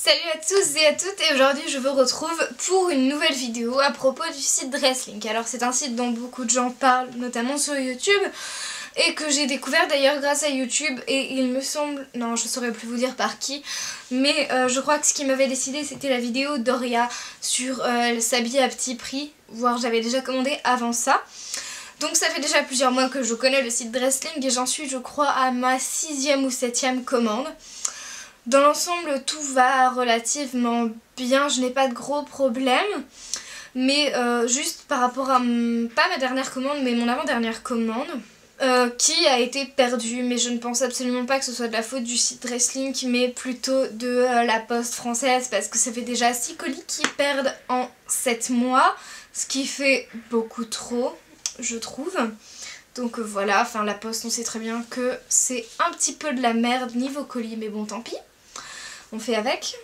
Salut à tous et à toutes, et aujourd'hui je vous retrouve pour une nouvelle vidéo à propos du site Dresslink. Alors c'est un site dont beaucoup de gens parlent, notamment sur YouTube, et que j'ai découvert d'ailleurs grâce à YouTube, et il me semble, non je saurais plus vous dire par qui, mais je crois que ce qui m'avait décidé c'était la vidéo d'Oria sur s'habiller à petit prix, voire j'avais déjà commandé avant ça. Donc ça fait déjà plusieurs mois que je connais le site Dresslink et j'en suis je crois à ma 6e ou 7e commande. Dans l'ensemble tout va relativement bien, je n'ai pas de gros problèmes, mais juste par rapport à, pas ma dernière commande mais mon avant-dernière commande qui a été perdue, mais je ne pense absolument pas que ce soit de la faute du site Dresslink mais plutôt de la poste française, parce que ça fait déjà 6 colis qui perdent en 7 mois, ce qui fait beaucoup trop je trouve. Donc voilà, enfin la poste on sait très bien que c'est un petit peu de la merde niveau colis, mais bon tant pis, on fait avec.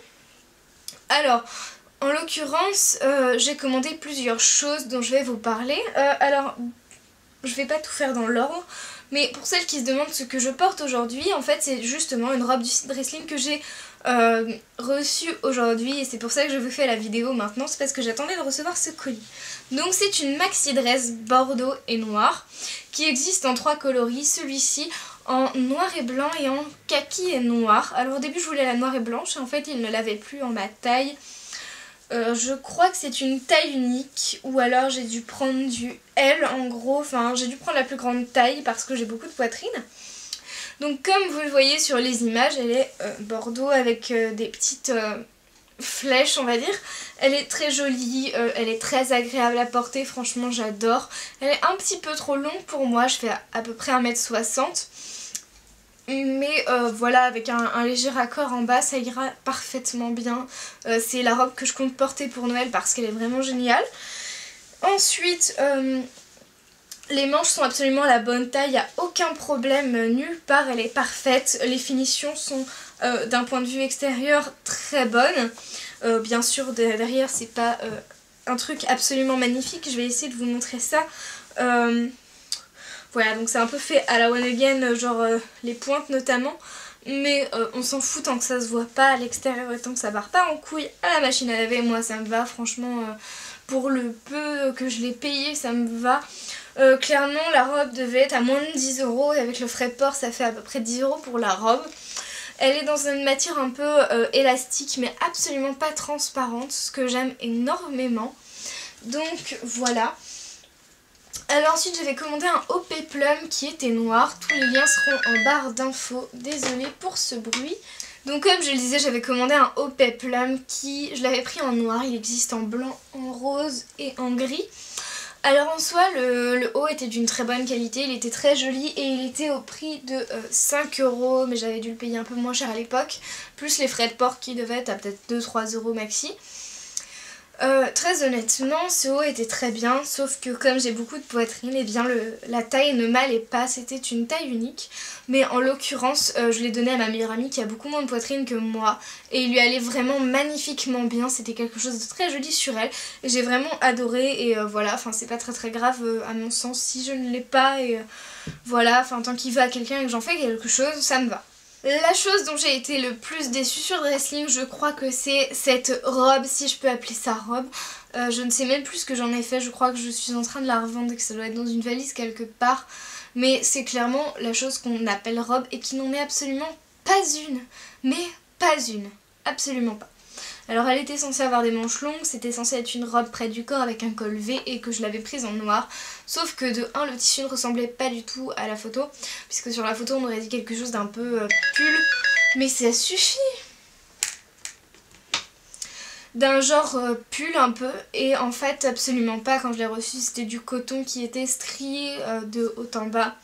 Alors en l'occurrence j'ai commandé plusieurs choses dont je vais vous parler. Alors je vais pas tout faire dans l'ordre, mais pour celles qui se demandent ce que je porte aujourd'hui, en fait c'est justement une robe du site Dresslink que j'ai reçue aujourd'hui, et c'est pour ça que je vous fais la vidéo maintenant, c'est parce que j'attendais de recevoir ce colis. Donc c'est une maxi dress bordeaux et noir qui existe en 3 coloris, celui-ci en noir et blanc et en kaki et noir. Alors au début je voulais la noire et blanche et en fait il ne l'avait plus en ma taille. Je crois que c'est une taille unique, ou alors j'ai dû prendre du L en gros, enfin j'ai dû prendre la plus grande taille parce que j'ai beaucoup de poitrine. Donc comme vous le voyez sur les images, elle est bordeaux avec des petites flèches on va dire. Elle est très jolie, elle est très agréable à porter, franchement j'adore. Elle est un petit peu trop longue pour moi, je fais à peu près 1m60. Mais voilà, avec un léger raccord en bas ça ira parfaitement bien. C'est la robe que je compte porter pour Noël parce qu'elle est vraiment géniale. Ensuite les manches sont absolument à la bonne taille, il n'y a aucun problème nulle part, elle est parfaite. Les finitions sont d'un point de vue extérieur très bonnes. Bien sûr derrière c'est pas un truc absolument magnifique, je vais essayer de vous montrer ça. Voilà, donc c'est un peu fait à la One Again, genre les pointes notamment, mais on s'en fout tant que ça se voit pas à l'extérieur et tant que ça barre pas en couille à la machine à laver. Moi ça me va, franchement, pour le peu que je l'ai payé ça me va. Clairement la robe devait être à moins de 10 €, et avec le frais de port ça fait à peu près 10 € pour la robe. Elle est dans une matière un peu élastique mais absolument pas transparente, ce que j'aime énormément. Donc voilà. Alors ensuite j'avais commandé un OP Plum qui était noir, tous les liens seront en barre d'infos, désolée pour ce bruit. Donc comme je le disais, j'avais commandé un OP Plum qui, je l'avais pris en noir, il existe en blanc, en rose et en gris. Alors en soi le haut était d'une très bonne qualité, il était très joli et il était au prix de 5 €, mais j'avais dû le payer un peu moins cher à l'époque, plus les frais de port qui devaient être à peut-être 2-3 € maxi. Très honnêtement ce haut était très bien, sauf que comme j'ai beaucoup de poitrine, et bien la taille ne m'allait pas, c'était une taille unique, mais en l'occurrence je l'ai donné à ma meilleure amie qui a beaucoup moins de poitrine que moi et il lui allait vraiment magnifiquement bien, c'était quelque chose de très joli sur elle et j'ai vraiment adoré. Et voilà, enfin c'est pas très grave à mon sens si je ne l'ai pas, et voilà, enfin tant qu'il va à quelqu'un et que j'en fais quelque chose, ça me va. La chose dont j'ai été le plus déçue sur Dresslink, je crois que c'est cette robe, si je peux appeler ça robe. Je ne sais même plus ce que j'en ai fait, je crois que je suis en train de la revendre et que ça doit être dans une valise quelque part. Mais c'est clairement la chose qu'on appelle robe et qui n'en est absolument pas une. Mais pas une, absolument pas. Alors elle était censée avoir des manches longues, c'était censé être une robe près du corps avec un col V et que je l'avais prise en noir. Sauf que de 1 le tissu ne ressemblait pas du tout à la photo, puisque sur la photo on aurait dit quelque chose d'un peu pull, mais ça suffit, d'un genre pull un peu, et en fait absolument pas. Quand je l'ai reçue c'était du coton qui était strié de haut en bas.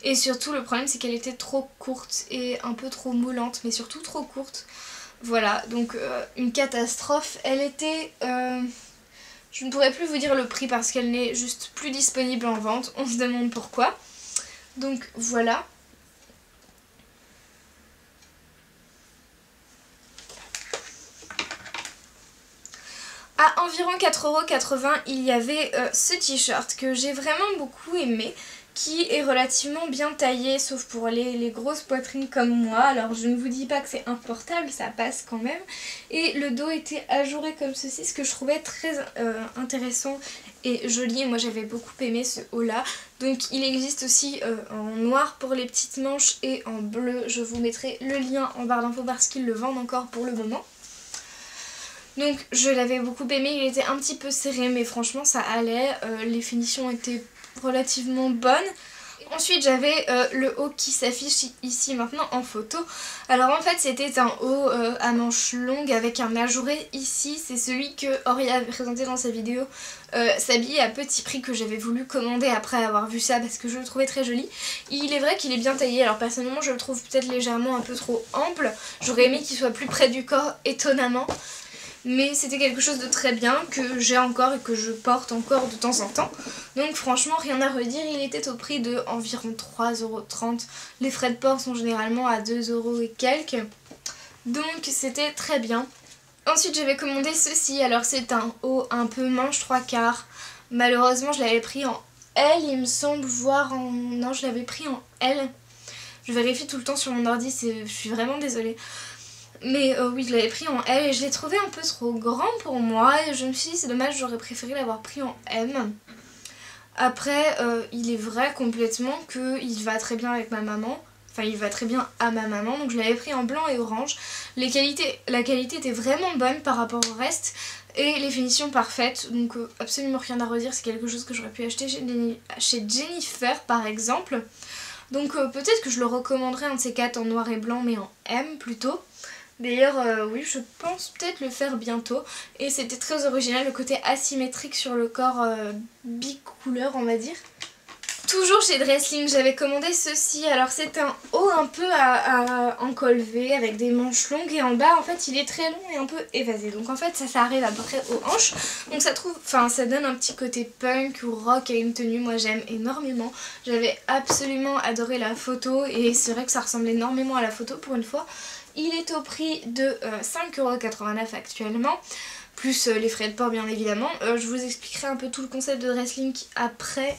Et surtout le problème c'est qu'elle était trop courte et un peu trop moulante, mais surtout trop courte. Voilà, donc une catastrophe. Elle était... je ne pourrais plus vous dire le prix parce qu'elle n'est juste plus disponible en vente. On se demande pourquoi. Donc voilà. À environ 4,80 €, il y avait ce t-shirt que j'ai vraiment beaucoup aimé, qui est relativement bien taillé, sauf pour les grosses poitrines comme moi. Alors je ne vous dis pas que c'est inportable, ça passe quand même. Et le dos était ajouré comme ceci, ce que je trouvais très intéressant et joli. Moi j'avais beaucoup aimé ce haut là. Donc il existe aussi en noir pour les petites manches et en bleu. Je vous mettrai le lien en barre d'infos parce qu'ils le vendent encore pour le moment. Donc je l'avais beaucoup aimé, il était un petit peu serré mais franchement ça allait, les finitions étaient relativement bonnes. Ensuite j'avais le haut qui s'affiche ici maintenant en photo. Alors en fait c'était un haut à manches longues avec un ajouré ici. C'est celui que Ori avait présenté dans sa vidéo s'habiller à petit prix, que j'avais voulu commander après avoir vu ça parce que je le trouvais très joli. Il est vrai qu'il est bien taillé, alors personnellement je le trouve peut-être légèrement un peu trop ample. J'aurais aimé qu'il soit plus près du corps étonnamment. Mais c'était quelque chose de très bien que j'ai encore et que je porte encore de temps en temps. Donc franchement rien à redire, il était au prix de environ 3,30 €. Les frais de port sont généralement à 2 € et quelques. Donc c'était très bien. Ensuite j'avais commandé ceci, alors c'est un haut un peu manche 3/4. Malheureusement je l'avais pris en L il me semble, voire en... Non, je l'avais pris en L. Je vérifie tout le temps sur mon ordi, je suis vraiment désolée. Mais oui, je l'avais pris en L et je l'ai trouvé un peu trop grand pour moi. Et je me suis dit c'est dommage, j'aurais préféré l'avoir pris en M. Après, il est vrai complètement qu'il va très bien avec ma maman. Enfin, il va très bien à ma maman. Donc je l'avais pris en blanc et orange. La qualité était vraiment bonne par rapport au reste. Et les finitions parfaites. Donc absolument rien à redire. C'est quelque chose que j'aurais pu acheter chez Jennifer par exemple. Donc peut-être que je le recommanderais un de ces quatre en noir et blanc mais en M plutôt. D'ailleurs, oui, je pense peut-être le faire bientôt. Et c'était très original, le côté asymétrique sur le corps bicouleur, on va dire. Toujours chez Dressling, j'avais commandé ceci. Alors c'est un haut un peu en col V avec des manches longues. Et en bas, en fait, il est très long et un peu évasé. Donc en fait, ça arrive à peu près aux hanches. Donc ça donne un petit côté punk ou rock à une tenue. Moi, j'aime énormément. J'avais absolument adoré la photo. Et c'est vrai que ça ressemble énormément à la photo pour une fois. Il est au prix de 5,89 € actuellement, plus les frais de port bien évidemment. Je vous expliquerai un peu tout le concept de Dressling après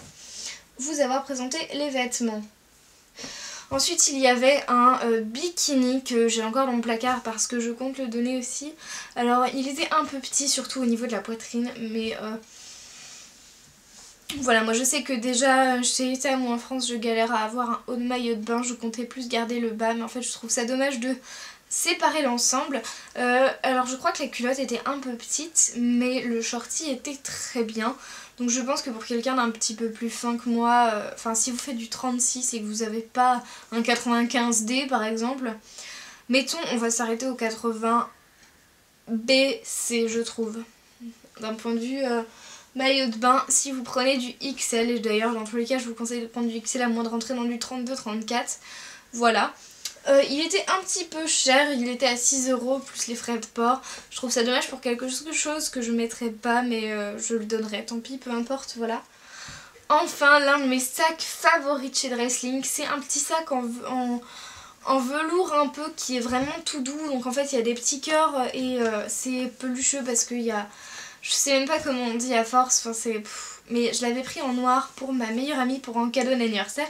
vous avoir présenté les vêtements. Ensuite il y avait un bikini que j'ai encore dans mon placard parce que je compte le donner aussi. Alors il était un peu petit surtout au niveau de la poitrine, mais... Voilà, moi je sais que déjà chez Etam ou en France je galère à avoir un haut de maillot de bain, je comptais plus garder le bas mais en fait je trouve ça dommage de séparer l'ensemble. Alors je crois que la culotte était un peu petite mais le shorty était très bien. Donc je pense que pour quelqu'un d'un petit peu plus fin que moi, enfin si vous faites du 36 et que vous n'avez pas un 95D par exemple, mettons on va s'arrêter au 80B, C je trouve. D'un point de vue... maillot de bain, si vous prenez du XL, et d'ailleurs dans tous les cas je vous conseille de prendre du XL à moins de rentrer dans du 32-34, voilà. Il était un petit peu cher, il était à 6 € plus les frais de port. Je trouve ça dommage pour quelque chose que je mettrais pas, mais je le donnerai, tant pis, peu importe, voilà. Enfin, l'un de mes sacs favoris de chez Dressling, c'est un petit sac en velours un peu qui est vraiment tout doux. Donc en fait il y a des petits cœurs et c'est pelucheux parce qu'il y a... Je sais même pas comment on dit à force, enfin c'est... Mais je l'avais pris en noir pour ma meilleure amie pour un cadeau d'anniversaire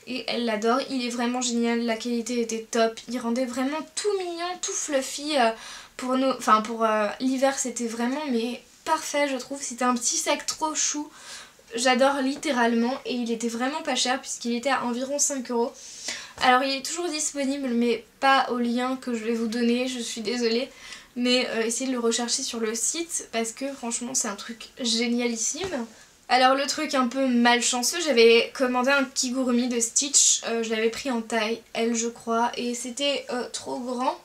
et elle l'adore, il est vraiment génial, la qualité était top, il rendait vraiment tout mignon, tout fluffy pour nous, enfin pour l'hiver c'était vraiment mais parfait je trouve, c'était un petit sac trop chou, j'adore littéralement et il était vraiment pas cher puisqu'il était à environ 5 €. Alors il est toujours disponible mais pas au lien que je vais vous donner, je suis désolée. Mais essayez de le rechercher sur le site parce que franchement c'est un truc génialissime. Alors le truc un peu malchanceux, j'avais commandé un kigurumi de Stitch, je l'avais pris en taille L je crois et c'était trop grand.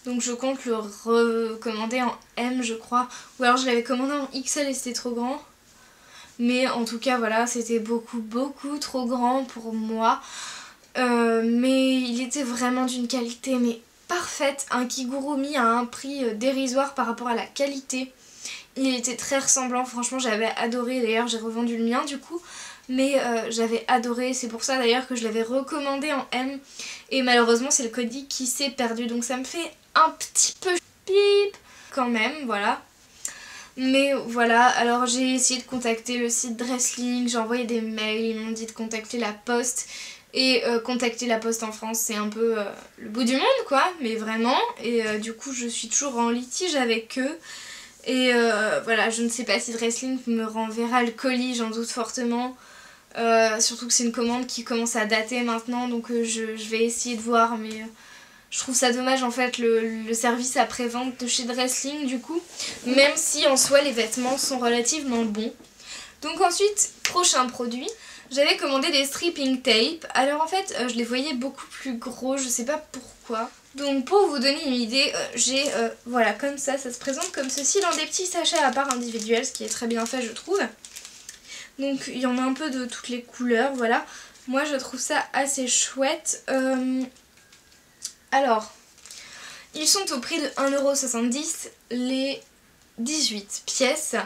Donc je compte le recommander en M je crois. Ou alors je l'avais commandé en XL et c'était trop grand. Mais en tout cas voilà, c'était beaucoup trop grand pour moi. Mais il était vraiment d'une qualité mais parfaite, un kigurumi à un prix dérisoire par rapport à la qualité. Il était très ressemblant, franchement j'avais adoré, d'ailleurs j'ai revendu le mien du coup. Mais j'avais adoré, c'est pour ça d'ailleurs que je l'avais recommandé en M. Et malheureusement c'est le codice qui s'est perdu, donc ça me fait un petit peu pip quand même, voilà. Mais voilà, alors j'ai essayé de contacter le site Dresslink, j'ai envoyé des mails, ils m'ont dit de contacter la poste. Et contacter la poste en France, c'est un peu le bout du monde quoi, mais vraiment. Et du coup je suis toujours en litige avec eux. Et voilà, je ne sais pas si Dresslink me renverra le colis, j'en doute fortement. Surtout que c'est une commande qui commence à dater maintenant, donc je vais essayer de voir, mais je trouve ça dommage en fait le service après-vente de chez Dresslink du coup, même si en soi les vêtements sont relativement bons. Donc ensuite, prochain produit, j'avais commandé des stripping tape. Alors en fait, je les voyais beaucoup plus gros, je sais pas pourquoi. Donc pour vous donner une idée, j'ai, voilà, comme ça se présente comme ceci dans des petits sachets à part individuels, ce qui est très bien fait je trouve. Donc il y en a un peu de toutes les couleurs, voilà. Moi je trouve ça assez chouette. Alors, ils sont au prix de 1,70€ les 18 pièces,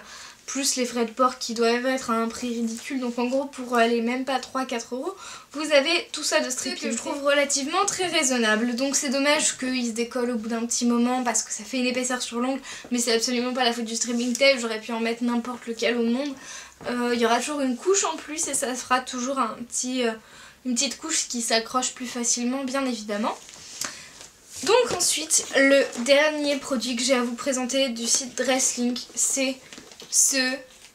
plus les frais de port qui doivent être à un prix ridicule. Donc en gros pour aller même pas 3-4€, vous avez tout ça de stripping que je trouve relativement très raisonnable. Donc c'est dommage qu'ils se décollent au bout d'un petit moment parce que ça fait une épaisseur sur l'ongle, mais c'est absolument pas la faute du stripping tape, j'aurais pu en mettre n'importe lequel au monde. Il y aura toujours une couche en plus et ça fera toujours une petite couche qui s'accroche plus facilement bien évidemment. Donc ensuite, le dernier produit que j'ai à vous présenter du site Dresslink, c'est ce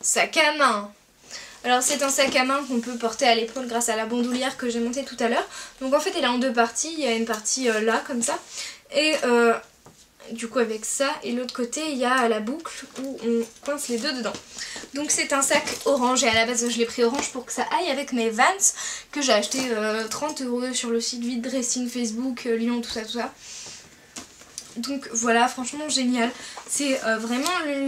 sac à main. Alors c'est un sac à main qu'on peut porter à l'épaule grâce à la bandoulière que j'ai montée tout à l'heure. Donc en fait elle est en deux parties, il y a une partie là comme ça, et du coup avec ça, et l'autre côté il y a la boucle où on coince les deux dedans. Donc c'est un sac orange et à la base je l'ai pris orange pour que ça aille avec mes Vans que j'ai acheté 30€ sur le site Vide Dressing Facebook, Lyon, tout ça. Donc voilà, franchement génial. C'est vraiment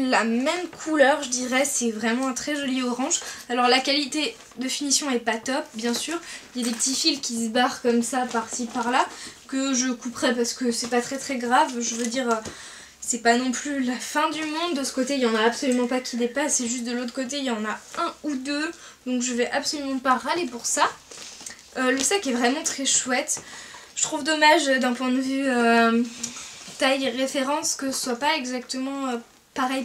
la même couleur je dirais, c'est vraiment un très joli orange. Alors la qualité de finition est pas top bien sûr. Il y a des petits fils qui se barrent comme ça par-ci par-là que je couperai parce que c'est pas très grave. Je veux dire, c'est pas non plus la fin du monde. De ce côté il y en a absolument pas qui dépassent, c'est juste de l'autre côté il y en a un ou deux. Donc je vais absolument pas râler pour ça. Le sac est vraiment très chouette. Je trouve dommage d'un point de vue taille référence que ce soit pas exactement pareil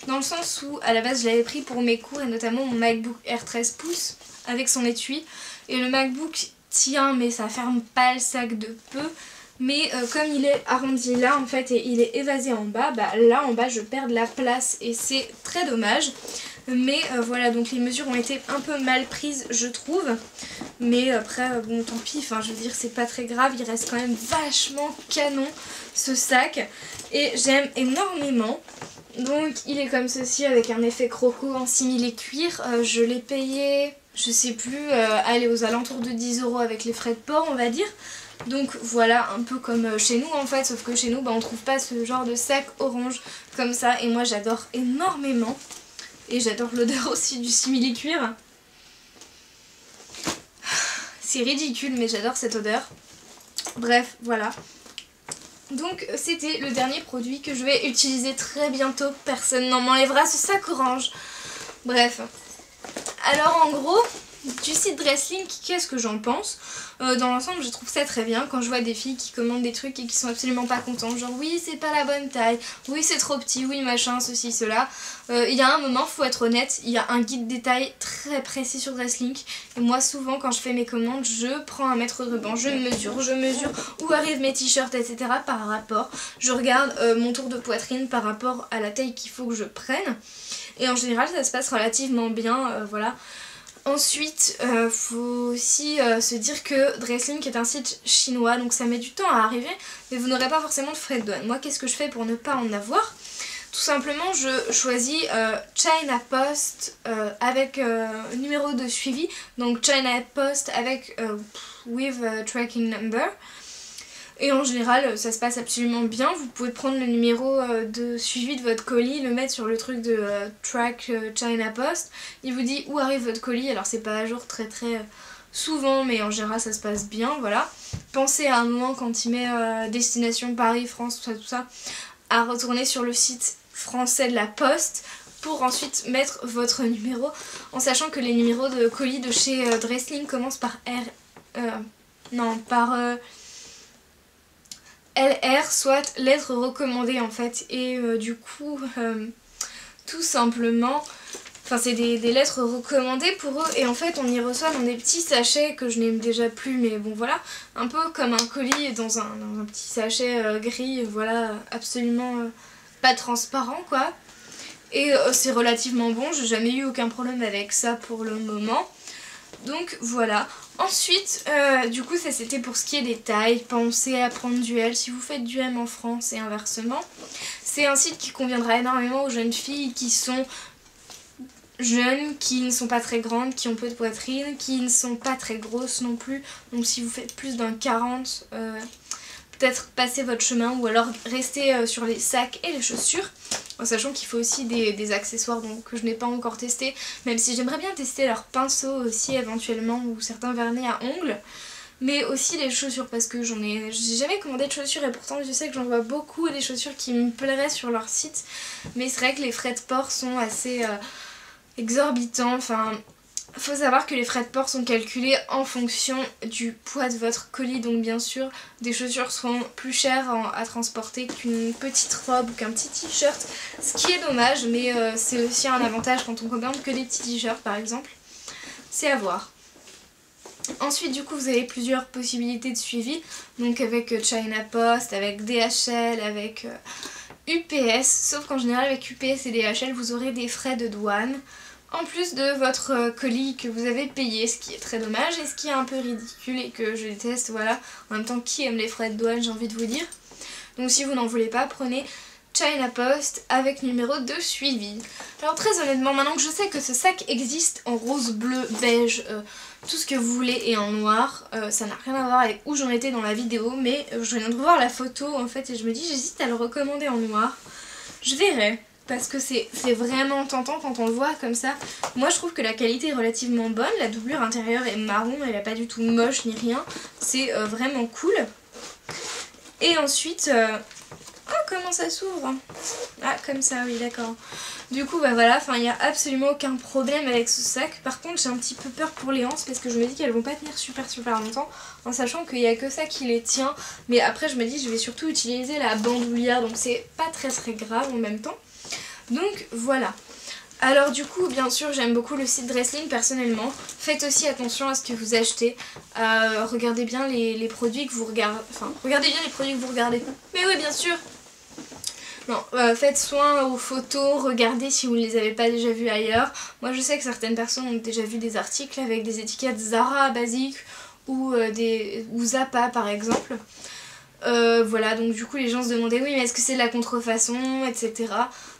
dans le sens où à la base je l'avais pris pour mes cours et notamment mon MacBook Air 13 pouces avec son étui, et le MacBook tient mais ça ferme pas le sac de peu, mais comme il est arrondi là en fait et il est évasé en bas, bah là en bas je perds de la place et c'est très dommage. Mais voilà, donc les mesures ont été un peu mal prises je trouve, mais après bon tant pis, enfin je veux dire c'est pas très grave, il reste quand même vachement canon ce sac et j'aime énormément. Donc il est comme ceci avec un effet croco en simili cuir, je l'ai payé je sais plus, allez aux alentours de 10€ avec les frais de port on va dire. Donc voilà, un peu comme chez nous en fait, sauf que chez nous bah, on trouve pas ce genre de sac orange comme ça et moi j'adore énormément. Et j'adore l'odeur aussi du simili cuir. C'est ridicule mais j'adore cette odeur. Bref, voilà. Donc c'était le dernier produit que je vais utiliser très bientôt. Personne n'en m'enlèvera ce sac orange. Bref. Alors en gros, du site Dresslink, qu'est-ce que j'en pense? Dans l'ensemble je trouve ça très bien quand je vois des filles qui commandent des trucs et qui sont absolument pas contentes, genre oui c'est pas la bonne taille, oui c'est trop petit, oui machin, ceci, cela. Il y a un moment, faut être honnête, il y a un guide détail très précis sur Dresslink et moi souvent quand je fais mes commandes je prends un mètre de ruban, je mesure où arrivent mes t-shirts etc. par rapport, je regarde mon tour de poitrine par rapport à la taille qu'il faut que je prenne et en général ça se passe relativement bien, voilà. Ensuite, faut aussi se dire que Dresslink est un site chinois, donc ça met du temps à arriver, mais vous n'aurez pas forcément de frais de douane. Moi, qu'est-ce que je fais pour ne pas en avoir? Tout simplement, je choisis China Post avec numéro de suivi, donc China Post avec with tracking number. Et en général ça se passe absolument bien, vous pouvez prendre le numéro de suivi de votre colis, le mettre sur le truc de track China Post, il vous dit où arrive votre colis, alors c'est pas à jour très souvent mais en général ça se passe bien, voilà. Pensez à un moment quand il met destination Paris, France, tout ça, à retourner sur le site français de la Poste pour ensuite mettre votre numéro, en sachant que les numéros de colis de chez Dresslink commencent par LR, soit lettre recommandée en fait, et du coup tout simplement... Enfin, c'est des lettres recommandées pour eux et en fait on y reçoit dans des petits sachets que je n'aime déjà plus, mais bon voilà, un peu comme un colis dans un petit sachet gris, voilà, absolument pas transparent quoi. Et c'est relativement bon, j'ai jamais eu aucun problème avec ça pour le moment. Donc voilà. Ensuite, du coup ça c'était pour ce qui est des tailles. Pensez à prendre du L si vous faites du M en France et inversement. C'est un site qui conviendra énormément aux jeunes filles qui sont jeunes, qui ne sont pas très grandes, qui ont peu de poitrine, qui ne sont pas très grosses non plus. Donc si vous faites plus d'un 40, peut-être passez votre chemin ou alors restez sur les sacs et les chaussures. En sachant qu'il faut aussi des accessoires que je n'ai pas encore testé, même si j'aimerais bien tester leurs pinceaux aussi éventuellement ou certains vernets à ongles. Mais aussi les chaussures parce que j'ai jamais commandé de chaussures et pourtant je sais que j'en vois beaucoup des chaussures qui me plairaient sur leur site. Mais c'est vrai que les frais de port sont assez... exorbitant, enfin faut savoir que les frais de port sont calculés en fonction du poids de votre colis, donc bien sûr des chaussures seront plus chères à transporter qu'une petite robe ou qu'un petit t-shirt, ce qui est dommage, mais c'est aussi un avantage quand on commande que des petits t-shirts par exemple, c'est à voir. Ensuite du coup vous avez plusieurs possibilités de suivi, donc avec China Post, avec DHL, avec UPS, sauf qu'en général avec UPS et DHL vous aurez des frais de douane en plus de votre colis que vous avez payé, ce qui est très dommage et ce qui est un peu ridicule et que je déteste, voilà. En même temps, qui aime les frais de douane, j'ai envie de vous dire. Donc si vous n'en voulez pas, prenez China Post avec numéro de suivi. Alors très honnêtement, maintenant que je sais que ce sac existe en rose, bleu, beige, tout ce que vous voulez et en noir, ça n'a rien à voir avec où j'en étais dans la vidéo, mais je viens de revoir la photo en fait et je me dis j'hésite à le recommander en noir. Je verrai. Parce que c'est vraiment tentant quand on le voit comme ça. Moi je trouve que la qualité est relativement bonne, la doublure intérieure est marron, elle n'est pas du tout moche ni rien. C'est vraiment cool. Et ensuite... Oh comment ça s'ouvre! Ah comme ça, oui d'accord. Du coup bah voilà, il n'y a absolument aucun problème avec ce sac. Par contre j'ai un petit peu peur pour les anses parce que je me dis qu'elles vont pas tenir super longtemps. En sachant qu'il n'y a que ça qui les tient. Mais après je me dis je vais surtout utiliser la bandoulière, donc c'est pas très grave en même temps. Donc voilà. Alors du coup bien sûr j'aime beaucoup le site Dresling personnellement. Faites aussi attention à ce que vous achetez. Regardez bien les produits que vous regardez. Enfin regardez bien les produits que vous regardez. Mais oui bien sûr. Non, faites soin aux photos, regardez si vous ne les avez pas déjà vues ailleurs. Moi je sais que certaines personnes ont déjà vu des articles avec des étiquettes Zara basiques ou Zappa par exemple. Voilà, donc du coup les gens se demandaient oui mais est-ce que c'est de la contrefaçon, etc.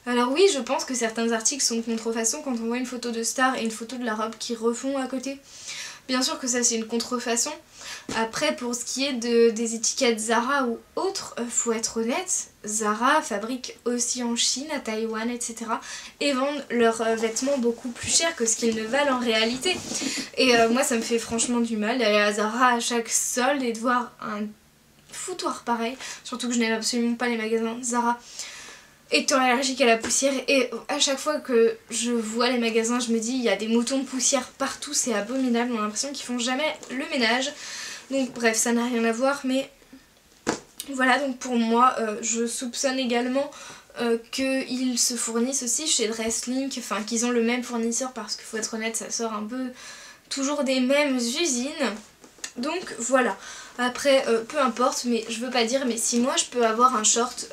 Alors oui, je pense que certains articles sont de contrefaçon quand on voit une photo de star et une photo de la robe qui refont à côté. Bien sûr que ça c'est une contrefaçon. Après pour ce qui est des étiquettes Zara ou autres, faut être honnête, Zara fabrique aussi en Chine, à Taïwan, etc. et vendent leurs vêtements beaucoup plus cher que ce qu'ils ne valent en réalité. Et moi ça me fait franchement du mal d'aller à Zara à chaque solde et de voir un foutoir pareil, surtout que je n'aime absolument pas les magasins Zara étant allergique à la poussière et à chaque fois que je vois les magasins je me dis il y a des moutons de poussière partout, c'est abominable, on a l'impression qu'ils font jamais le ménage. Donc bref ça n'a rien à voir mais voilà, donc pour moi je soupçonne également qu'ils se fournissent aussi chez Dresslink, enfin qu'ils ont le même fournisseur parce qu'il faut être honnête ça sort un peu toujours des mêmes usines. Donc voilà, après peu importe, mais je veux pas dire, mais si moi je peux avoir un short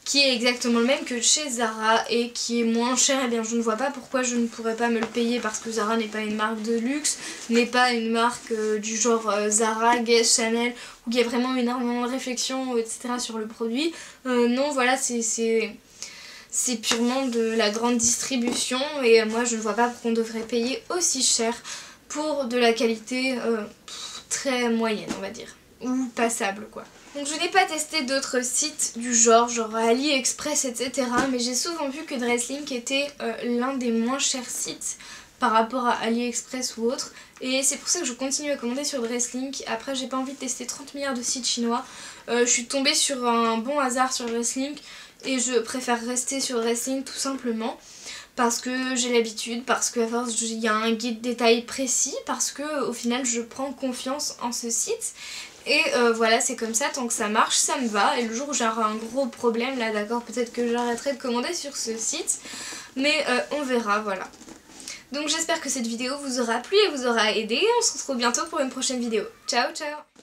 qui est exactement le même que chez Zara et qui est moins cher, eh bien je ne vois pas pourquoi je ne pourrais pas me le payer parce que Zara n'est pas une marque de luxe, n'est pas une marque du genre Zara, Guess, Chanel, où il y a vraiment énormément de réflexion, etc. sur le produit. Non, voilà, c'est purement de la grande distribution et moi je ne vois pas pourquoi on devrait payer aussi cher pour de la qualité très moyenne on va dire, ou passable quoi. Donc je n'ai pas testé d'autres sites du genre AliExpress etc. mais j'ai souvent vu que Dresslink était l'un des moins chers sites par rapport à AliExpress ou autre. Et c'est pour ça que je continue à commander sur Dresslink. Après j'ai pas envie de tester 30 milliards de sites chinois. Je suis tombée sur un bon hasard sur Dresslink et je préfère rester sur Dresslink tout simplement. Parce que j'ai l'habitude, parce qu'à force il y a un guide détail précis, parce que au final je prends confiance en ce site. Et voilà, c'est comme ça, tant que ça marche, ça me va. Et le jour où j'aurai un gros problème, là d'accord, peut-être que j'arrêterai de commander sur ce site. mais on verra, voilà. Donc j'espère que cette vidéo vous aura plu et vous aura aidé. On se retrouve bientôt pour une prochaine vidéo. Ciao ciao.